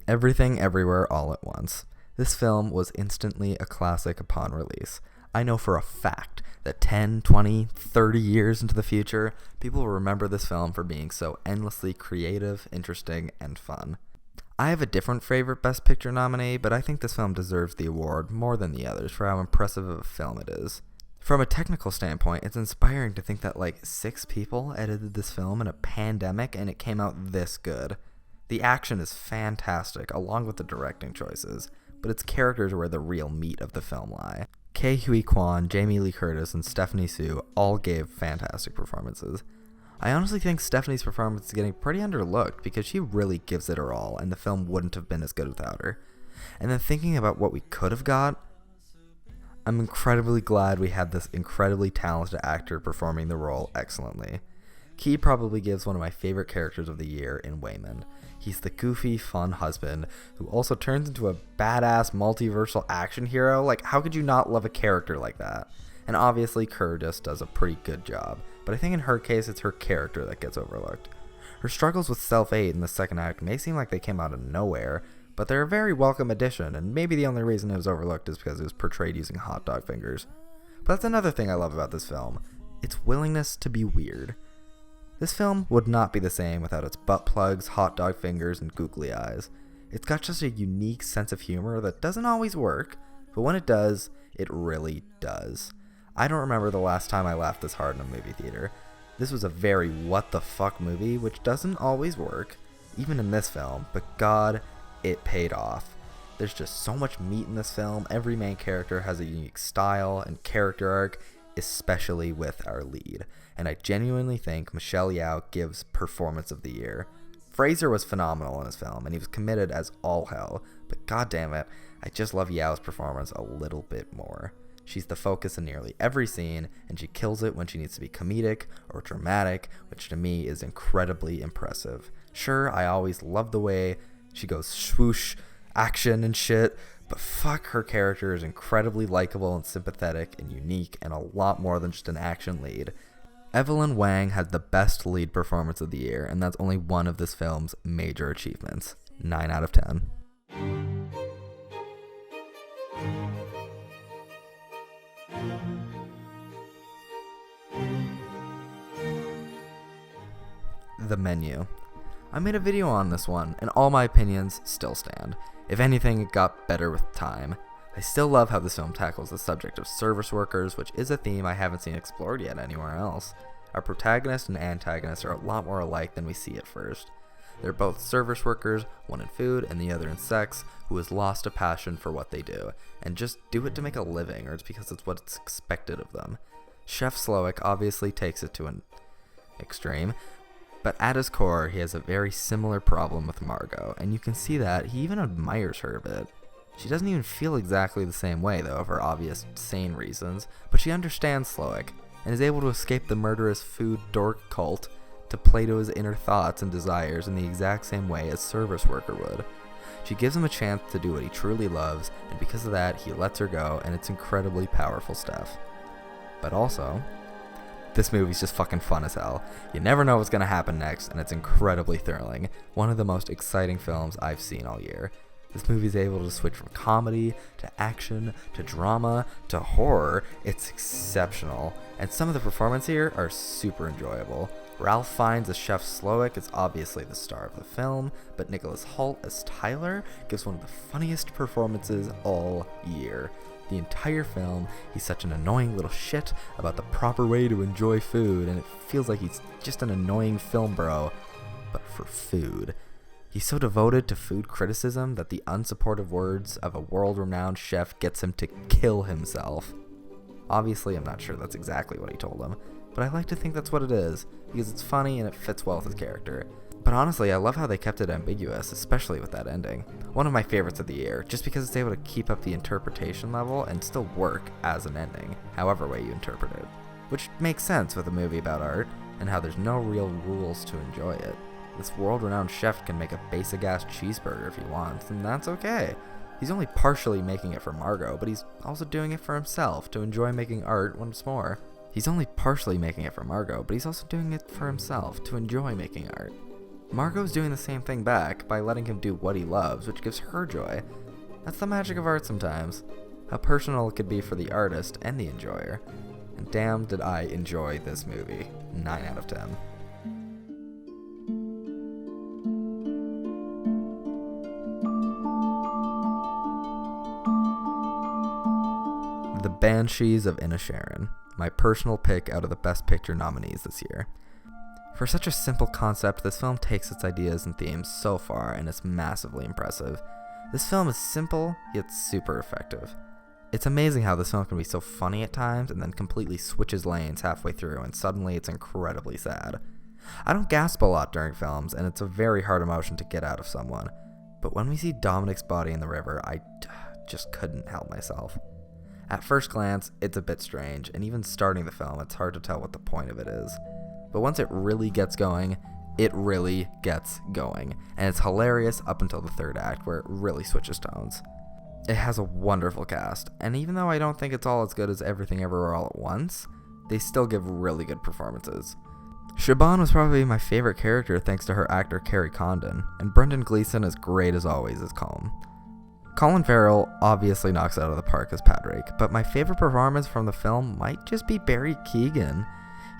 Everything Everywhere All at Once. This film was instantly a classic upon release. I know for a fact that 10, 20, 30 years into the future, people will remember this film for being so endlessly creative, interesting, and fun. I have a different favorite Best Picture nominee, but I think this film deserves the award more than the others for how impressive of a film it is. From a technical standpoint, it's inspiring to think that like 6 people edited this film in a pandemic and it came out this good. The action is fantastic, along with the directing choices, but its characters are where the real meat of the film lie. Ke Huy Quan, Jamie Lee Curtis, and Stephanie Hsu all gave fantastic performances. I honestly think Stephanie's performance is getting pretty underlooked because she really gives it her all, and the film wouldn't have been as good without her. And then thinking about what we could have got, I'm incredibly glad we had this incredibly talented actor performing the role excellently. Ke probably gives one of my favorite characters of the year in Waymond. He's the goofy, fun husband who also turns into a badass multiversal action hero. Like, how could you not love a character like that? And obviously, Kerr just does a pretty good job, but I think in her case, it's her character that gets overlooked. Her struggles with self-hate in the second act may seem like they came out of nowhere, but they're a very welcome addition, and maybe the only reason it was overlooked is because it was portrayed using hot dog fingers. But that's another thing I love about this film. Its willingness to be weird. This film would not be the same without its butt plugs, hot dog fingers, and googly eyes. It's got just a unique sense of humor that doesn't always work, but when it does, it really does. I don't remember the last time I laughed this hard in a movie theater. This was a very what the fuck movie, which doesn't always work, even in this film, but God, it paid off. There's just so much meat in this film. Every main character has a unique style and character arc, especially with our lead. And I genuinely think Michelle Yeoh gives Performance of the Year. Fraser was phenomenal in this film, and he was committed as all hell, but goddammit, I just love Yeoh's performance a little bit more. She's the focus in nearly every scene, and she kills it when she needs to be comedic or dramatic, which to me is incredibly impressive. Sure, I always love the way she goes swoosh, action and shit, but fuck, her character is incredibly likable and sympathetic and unique and a lot more than just an action lead. Evelyn Wang had the best lead performance of the year, and that's only one of this film's major achievements. 9 out of 10. The Menu. I made a video on this one, and all my opinions still stand. If anything, it got better with time. I still love how this film tackles the subject of service workers, which is a theme I haven't seen explored yet anywhere else. Our protagonist and antagonist are a lot more alike than we see at first. They're both service workers, one in food and the other in sex, who has lost a passion for what they do, and just do it to make a living, or it's because it's what's expected of them. Chef Slowik obviously takes it to an extreme, but at his core, he has a very similar problem with Margot, and you can see that he even admires her a bit. She doesn't even feel exactly the same way, though, for obvious, sane reasons, but she understands Slowik, and is able to escape the murderous food dork cult to play to his inner thoughts and desires in the exact same way as service worker would. She gives him a chance to do what he truly loves, and because of that, he lets her go, and it's incredibly powerful stuff. But also, this movie's just fucking fun as hell. You never know what's gonna happen next, and it's incredibly thrilling. One of the most exciting films I've seen all year. This movie's able to switch from comedy, to action, to drama, to horror. It's exceptional, and some of the performances here are super enjoyable. Ralph Fiennes as Chef Slowik is obviously the star of the film, but Nicholas Hoult as Tyler gives one of the funniest performances all year. The entire film, he's such an annoying little shit about the proper way to enjoy food, and it feels like he's just an annoying film bro, but for food. He's so devoted to food criticism that the unsupportive words of a world-renowned chef gets him to kill himself. Obviously, I'm not sure that's exactly what he told him, but I like to think that's what it is, because it's funny and it fits well with his character. But honestly, I love how they kept it ambiguous, especially with that ending. One of my favorites of the year, just because it's able to keep up the interpretation level and still work as an ending, however way you interpret it. Which makes sense with a movie about art, and how there's no real rules to enjoy it. This world-renowned chef can make a basic-ass cheeseburger if he wants, and that's okay. He's only partially making it for Margot, but he's also doing it for himself, to enjoy making art once more. He's only partially making it for Margot, but he's also doing it for himself, to enjoy making art. Margot's doing the same thing back by letting him do what he loves, which gives her joy. That's the magic of art sometimes. How personal it could be for the artist and the enjoyer. And damn did I enjoy this movie. 9 out of 10. The Banshees of Inisherin, my personal pick out of the Best Picture nominees this year. For such a simple concept, this film takes its ideas and themes so far, and it's massively impressive. This film is simple, yet super effective. It's amazing how this film can be so funny at times, and then completely switches lanes halfway through, and suddenly it's incredibly sad. I don't gasp a lot during films, and it's a very hard emotion to get out of someone. But when we see Dominic's body in the river, I just couldn't help myself. At first glance, it's a bit strange, and even starting the film, it's hard to tell what the point of it is. But once it really gets going, it really gets going, and it's hilarious up until the third act, where it really switches tones. It has a wonderful cast, and even though I don't think it's all as good as Everything Everywhere All at Once, they still give really good performances. Siobhan was probably my favorite character thanks to her actor Carrie Condon, and Brendan Gleeson is great as always as Colm. Colin Farrell obviously knocks it out of the park as Patrick, but my favorite performance from the film might just be Barry Keoghan.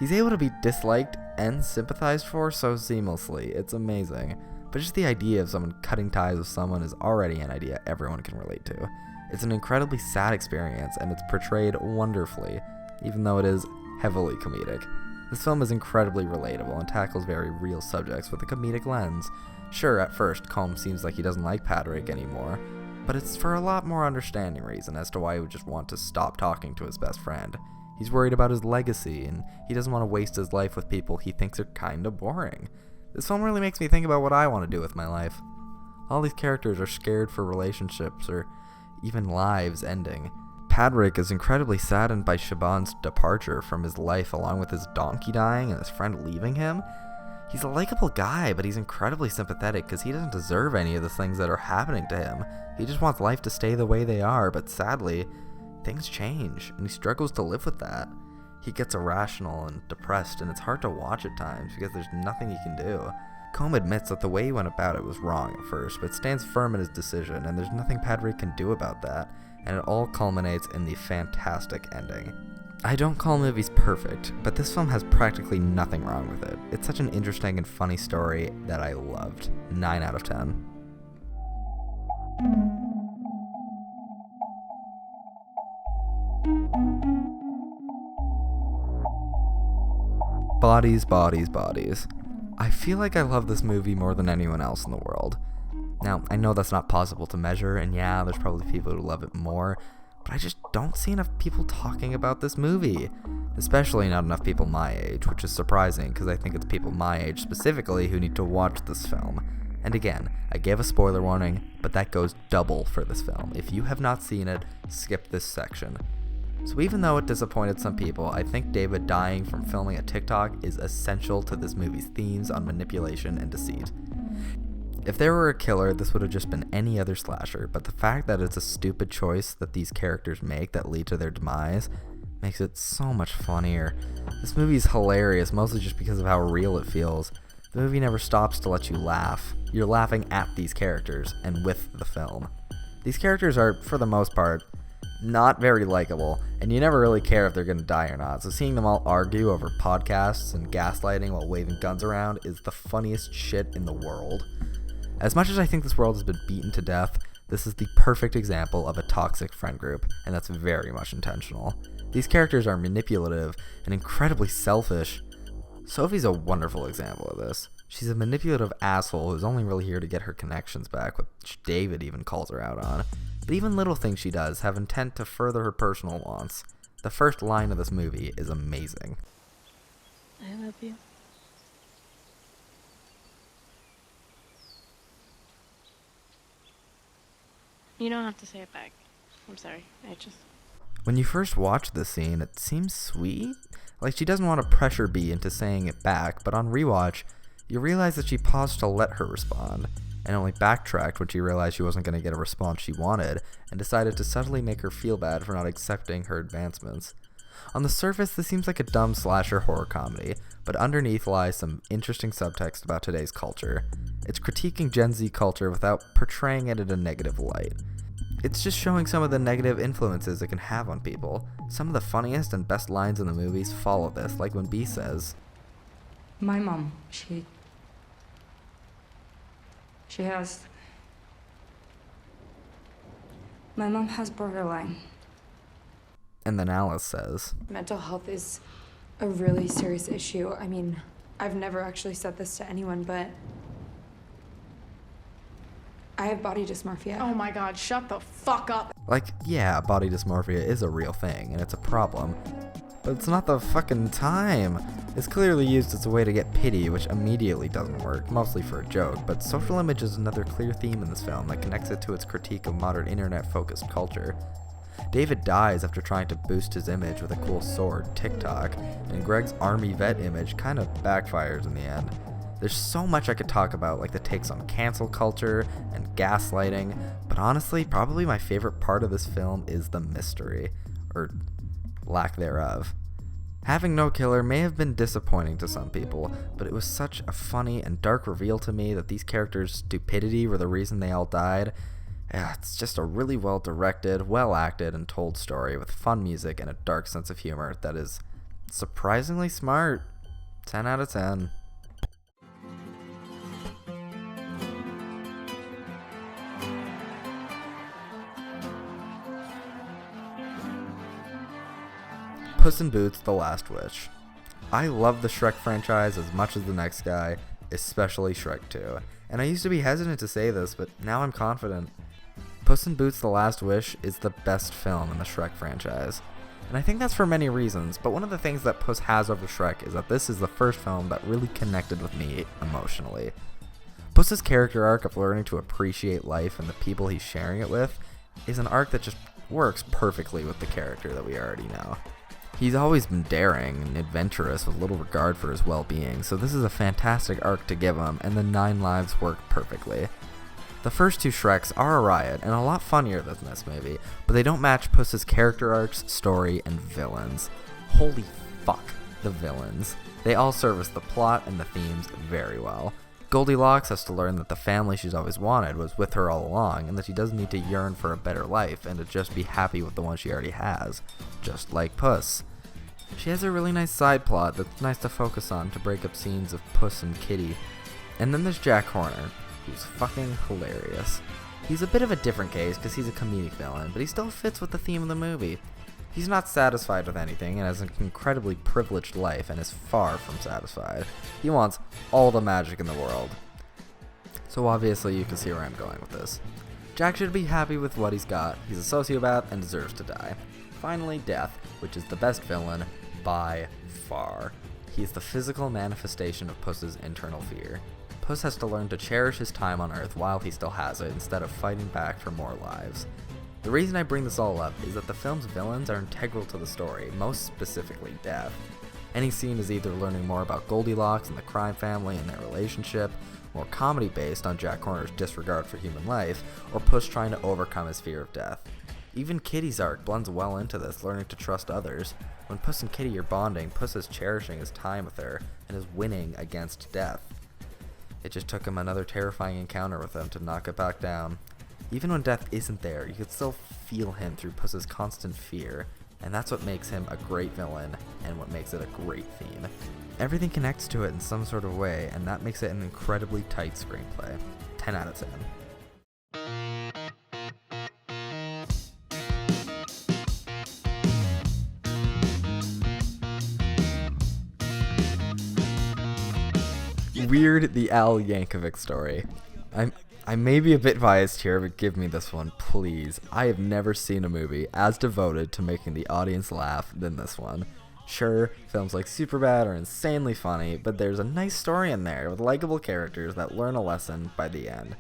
He's able to be disliked and sympathized for so seamlessly, it's amazing. But just the idea of someone cutting ties with someone is already an idea everyone can relate to. It's an incredibly sad experience, and it's portrayed wonderfully, even though it is heavily comedic. This film is incredibly relatable and tackles very real subjects with a comedic lens. Sure, at first, Colm seems like he doesn't like Patrick anymore, but it's for a lot more understanding reason as to why he would just want to stop talking to his best friend. He's worried about his legacy, and he doesn't want to waste his life with people he thinks are kinda boring. This film really makes me think about what I want to do with my life. All these characters are scared for relationships or even lives ending. Patrick is incredibly saddened by Siobhan's departure from his life, along with his donkey dying and his friend leaving him. He's a likable guy, but he's incredibly sympathetic because he doesn't deserve any of the things that are happening to him. He just wants life to stay the way they are, but sadly, things change, and he struggles to live with that. He gets irrational and depressed, and it's hard to watch at times because there's nothing he can do. Colm admits that the way he went about it was wrong at first, but stands firm in his decision, and there's nothing Patrick can do about that, and it all culminates in the fantastic ending. I don't call movies perfect, but this film has practically nothing wrong with it. It's such an interesting and funny story that I loved. 9 out of 10. Bodies, Bodies, Bodies. I feel like I love this movie more than anyone else in the world. Now, I know that's not possible to measure, and yeah, there's probably people who love it more, but I just don't see enough people talking about this movie. Especially not enough people my age, which is surprising because I think it's people my age specifically who need to watch this film. And again, I gave a spoiler warning, but that goes double for this film. If you have not seen it, skip this section. So even though it disappointed some people, I think David dying from filming a TikTok is essential to this movie's themes on manipulation and deceit. If there were a killer, this would have just been any other slasher, but the fact that it's a stupid choice that these characters make that lead to their demise makes it so much funnier. This movie is hilarious, mostly just because of how real it feels. The movie never stops to let you laugh. You're laughing at these characters and with the film. These characters are, for the most part, not very likable, and you never really care if they're gonna die or not, so seeing them all argue over podcasts and gaslighting while waving guns around is the funniest shit in the world. As much as I think this world has been beaten to death, This is the perfect example of a toxic friend group, and that's very much intentional. These characters are manipulative and incredibly selfish. Sophie's a wonderful example of this. She's a manipulative asshole who's only really here to get her connections back, which David even calls her out on. But even little things she does have intent to further her personal wants. The first line of this movie is amazing. I love you. You don't have to say it back. I'm sorry. When you first watch this scene, it seems sweet. Like she doesn't want to pressure B into saying it back, but on rewatch, you realize that she paused to let her respond, and only backtracked when she realized she wasn't going to get a response she wanted, and decided to subtly make her feel bad for not accepting her advancements. On the surface, this seems like a dumb slasher horror comedy, but underneath lies some interesting subtext about today's culture. It's critiquing Gen Z culture without portraying it in a negative light. It's just showing some of the negative influences it can have on people. Some of the funniest and best lines in the movies follow this, like when B says, "My mom, she has... My mom has borderline." And then Alice says, Mental health is a really serious issue. I mean, I've never actually said this to anyone, but I have body dysmorphia. Oh my god, shut the fuck up. like, yeah, body dysmorphia is a real thing, and it's a problem. But it's not the fucking time. It's clearly used as a way to get pity, which immediately doesn't work, mostly for a joke, but social image is another clear theme in this film that connects it to its critique of modern internet-focused culture. David dies after trying to boost his image with a cool sword, TikTok, and Greg's army vet image kind of backfires in the end. There's so much I could talk about, like the takes on cancel culture and gaslighting, but honestly, probably my favorite part of this film is the mystery, or lack thereof. Having no killer may have been disappointing to some people, but it was such a funny and dark reveal to me that these characters' stupidity were the reason they all died. It's just a really well directed, well acted, and told story with fun music and a dark sense of humor that is surprisingly smart. 10 out of 10. Puss in Boots: The Last Wish. I love the Shrek franchise as much as the next guy, especially Shrek 2. And I used to be hesitant to say this, but now I'm confident. Puss in Boots: The Last Wish is the best film in the Shrek franchise. And I think that's for many reasons, but one of the things that Puss has over Shrek is that this is the first film that really connected with me emotionally. Puss's character arc of learning to appreciate life and the people he's sharing it with is an arc that just works perfectly with the character that we already know. He's always been daring and adventurous with little regard for his well-being, so this is a fantastic arc to give him, and the 9 lives work perfectly. The first 2 Shreks are a riot, and a lot funnier than this movie, but they don't match Puss's character arcs, story, and villains. Holy fuck, the villains. They all service the plot and the themes very well. Goldilocks has to learn that the family she's always wanted was with her all along, and that she doesn't need to yearn for a better life and to just be happy with the one she already has, just like Puss. She has a really nice side plot that's nice to focus on to break up scenes of Puss and Kitty. And then there's Jack Horner, who's fucking hilarious. He's a bit of a different case because he's a comedic villain, but he still fits with the theme of the movie. He's not satisfied with anything and has an incredibly privileged life and is far from satisfied. He wants all the magic in the world. So obviously you can see where I'm going with this. Jack should be happy with what he's got. He's a sociopath and deserves to die. Finally, Death, which is the best villain by far. He is the physical manifestation of Puss's internal fear. Puss has to learn to cherish his time on Earth while he still has it instead of fighting back for more lives. The reason I bring this all up is that the film's villains are integral to the story, most specifically Death. Any scene is either learning more about Goldilocks and the crime family and their relationship, more comedy based on Jack Horner's disregard for human life, or Puss trying to overcome his fear of death. Even Kitty's arc blends well into this, learning to trust others. When Puss and Kitty are bonding, Puss is cherishing his time with her and is winning against death. It just took him another terrifying encounter with them to knock it back down. Even when death isn't there, you can still feel him through Puss's constant fear, and that's what makes him a great villain and what makes it a great theme. Everything connects to it in some sort of way, and that makes it an incredibly tight screenplay. 10 out of 10. Weird the Al Yankovic story. I may be a bit biased here, but give me this one, please. I have never seen a movie as devoted to making the audience laugh than this one. Sure, films like Superbad are insanely funny, but there's a nice story in there with likable characters that learn a lesson by the end.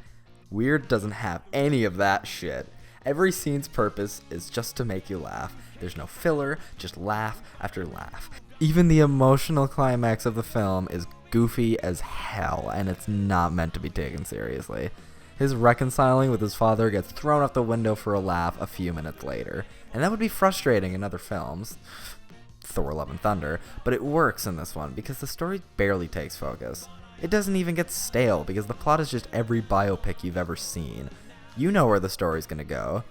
Weird doesn't have any of that shit. Every scene's purpose is just to make you laugh. There's no filler, just laugh after laugh. Even the emotional climax of the film is goofy as hell, and it's not meant to be taken seriously. His reconciling with his father gets thrown out the window for a laugh a few minutes later, and that would be frustrating in other films, Thor: Love and Thunder, but it works in this one because the story barely takes focus. It doesn't even get stale because the plot is just every biopic you've ever seen. You know where the story's gonna go,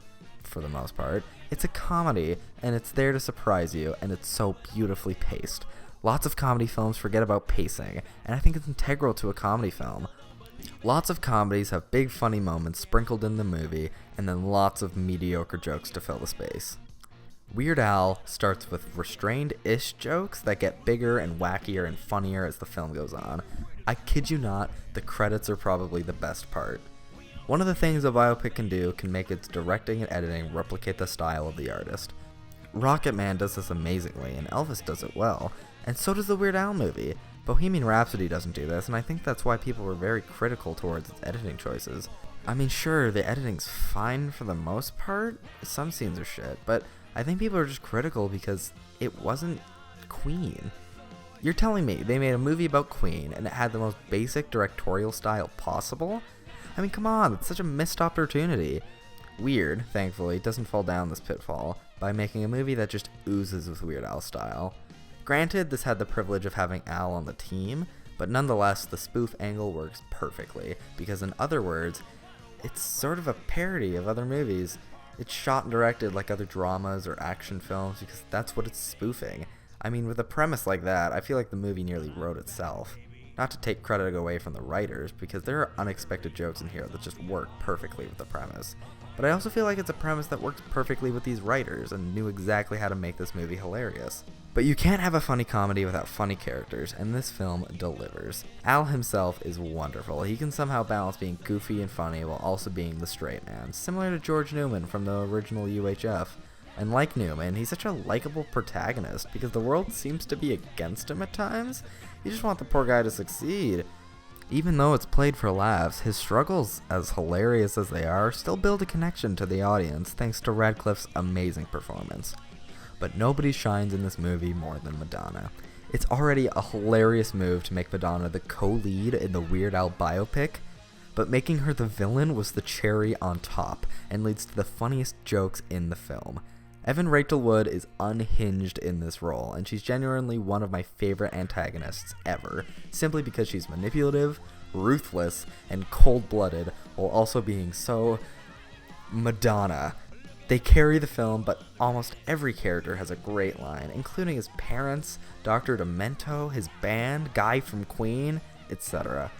for the most part. It's a comedy, and it's there to surprise you, and it's so beautifully paced. Lots of comedy films forget about pacing, and I think it's integral to a comedy film. Lots of comedies have big funny moments sprinkled in the movie, and then lots of mediocre jokes to fill the space. Weird Al starts with restrained-ish jokes that get bigger and wackier and funnier as the film goes on. I kid you not, the credits are probably the best part. One of the things a biopic can do can make its directing and editing replicate the style of the artist. Rocketman does this amazingly, and Elvis does it well, and so does the Weird Al movie. Bohemian Rhapsody doesn't do this, and I think that's why people were very critical towards its editing choices. I mean, sure, the editing's fine for the most part, some scenes are shit, but I think people are just critical because it wasn't Queen. You're telling me they made a movie about Queen, and it had the most basic directorial style possible? I mean, come on, it's such a missed opportunity. Weird, thankfully, doesn't fall down this pitfall by making a movie that just oozes with Weird Al style. Granted, this had the privilege of having Al on the team, but nonetheless, the spoof angle works perfectly, because in other words, it's sort of a parody of other movies. It's shot and directed like other dramas or action films, because that's what it's spoofing. I mean, with a premise like that, I feel like the movie nearly wrote itself. Not to take credit away from the writers, because there are unexpected jokes in here that just work perfectly with the premise. But I also feel like it's a premise that works perfectly with these writers and knew exactly how to make this movie hilarious. But you can't have a funny comedy without funny characters, and this film delivers. Al himself is wonderful. He can somehow balance being goofy and funny while also being the straight man, similar to George Newman from the original UHF. And like Newman, he's such a likable protagonist because the world seems to be against him at times. You just want the poor guy to succeed. Even though it's played for laughs, his struggles, as hilarious as they are, still build a connection to the audience thanks to Radcliffe's amazing performance. But nobody shines in this movie more than Madonna. It's already a hilarious move to make Madonna the co-lead in the Weird Al biopic, but making her the villain was the cherry on top and leads to the funniest jokes in the film. Evan Rachel Wood is unhinged in this role, and she's genuinely one of my favorite antagonists ever, simply because she's manipulative, ruthless, and cold-blooded, while also being so Madonna. They carry the film, but almost every character has a great line, including his parents, Dr. Demento, his band, Guy from Queen, etc.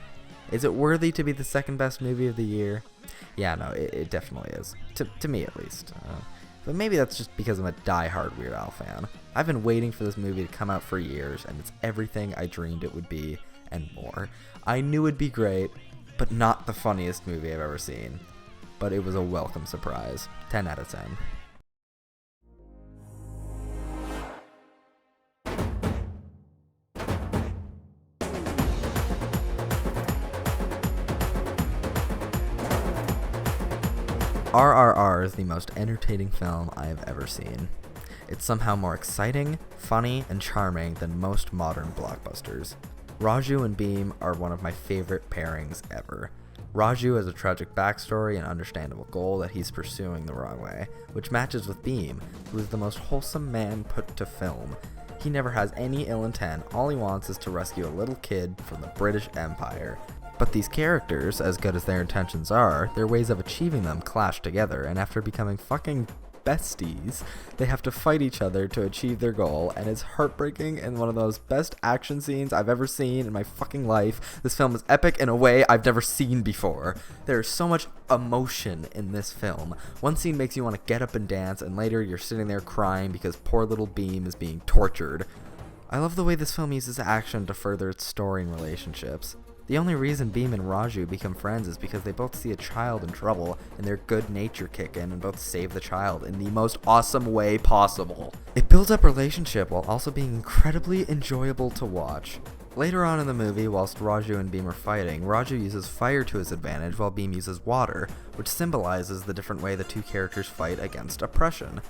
Is it worthy to be the second best movie of the year? Yeah, no, it definitely is. To me, at least. But maybe that's just because I'm a die-hard Weird Al fan. I've been waiting for this movie to come out for years, and it's everything I dreamed it would be, and more. I knew it'd be great, but not the funniest movie I've ever seen. But it was a welcome surprise. 10 out of 10. RRR is the most entertaining film I have ever seen. It's somehow more exciting, funny, and charming than most modern blockbusters. Raju and Beam are one of my favorite pairings ever. Raju has a tragic backstory and understandable goal that he's pursuing the wrong way, which matches with Beam, who is the most wholesome man put to film. He never has any ill intent, all he wants is to rescue a little kid from the British Empire. But these characters, as good as their intentions are, their ways of achieving them clash together, and after becoming fucking besties, they have to fight each other to achieve their goal, and it's heartbreaking and one of those best action scenes I've ever seen in my fucking life. This film is epic in a way I've never seen before. There is so much emotion in this film. One scene makes you want to get up and dance, and later you're sitting there crying because poor little Beam is being tortured. I love the way this film uses action to further its story and relationships. The only reason Beam and Raju become friends is because they both see a child in trouble and their good nature kick in and both save the child in the most awesome way possible. It builds up relationship while also being incredibly enjoyable to watch. Later on in the movie, whilst Raju and Beam are fighting, Raju uses fire to his advantage while Beam uses water, which symbolizes the different way the two characters fight against oppression.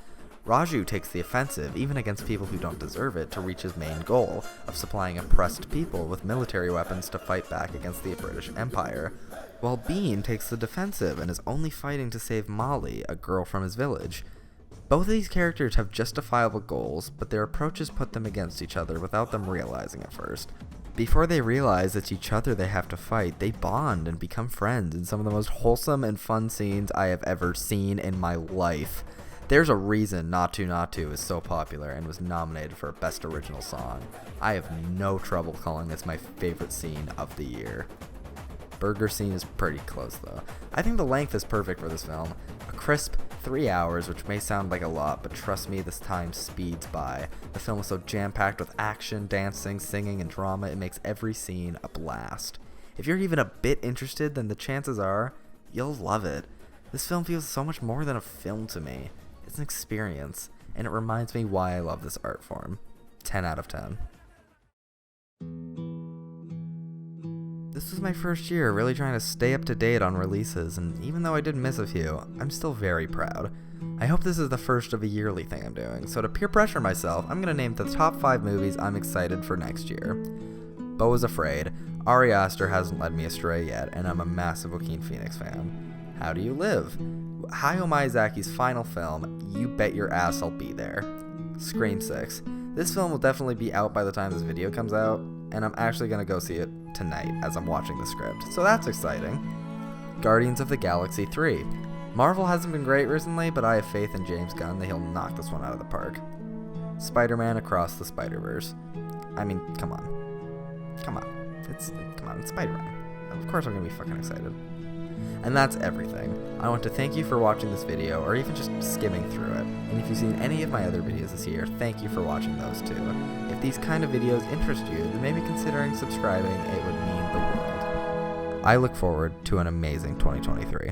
Raju takes the offensive, even against people who don't deserve it, to reach his main goal of supplying oppressed people with military weapons to fight back against the British Empire, while Beam takes the defensive and is only fighting to save Molly, a girl from his village. Both of these characters have justifiable goals, but their approaches put them against each other without them realizing it first. Before they realize it's each other they have to fight, they bond and become friends in some of the most wholesome and fun scenes I have ever seen in my life. There's a reason Not To is so popular and was nominated for Best Original Song. I have no trouble calling this my favorite scene of the year. Burger scene is pretty close though. I think the length is perfect for this film. A crisp 3 hours, which may sound like a lot, but trust me, this time speeds by. The film is so jam-packed with action, dancing, singing, and drama, it makes every scene a blast. If you're even a bit interested, then the chances are you'll love it. This film feels so much more than a film to me. It's an experience, and it reminds me why I love this art form. 10 out of 10. This was my first year really trying to stay up to date on releases, and even though I did miss a few, I'm still very proud. I hope this is the first of a yearly thing I'm doing, so to peer pressure myself, I'm going to name the top 5 movies I'm excited for next year. Beau is Afraid. Ari Aster hasn't led me astray yet, and I'm a massive Joaquin Phoenix fan. How Do You Live? Hayao Miyazaki's final film, You Bet Your Ass I'll Be There. Scream 6. This film will definitely be out by the time this video comes out, and I'm actually going to go see it tonight as I'm watching the script, so that's exciting. Guardians of the Galaxy 3. Marvel hasn't been great recently, but I have faith in James Gunn that he'll knock this one out of the park. Spider-Man Across the Spider-Verse. I mean, come on. It's Spider-Man. Of course I'm going to be fucking excited. And that's everything. I want to thank you for watching this video, or even just skimming through it. And if you've seen any of my other videos this year, thank you for watching those too. If these kind of videos interest you, then maybe considering subscribing, it would mean the world. I look forward to an amazing 2023.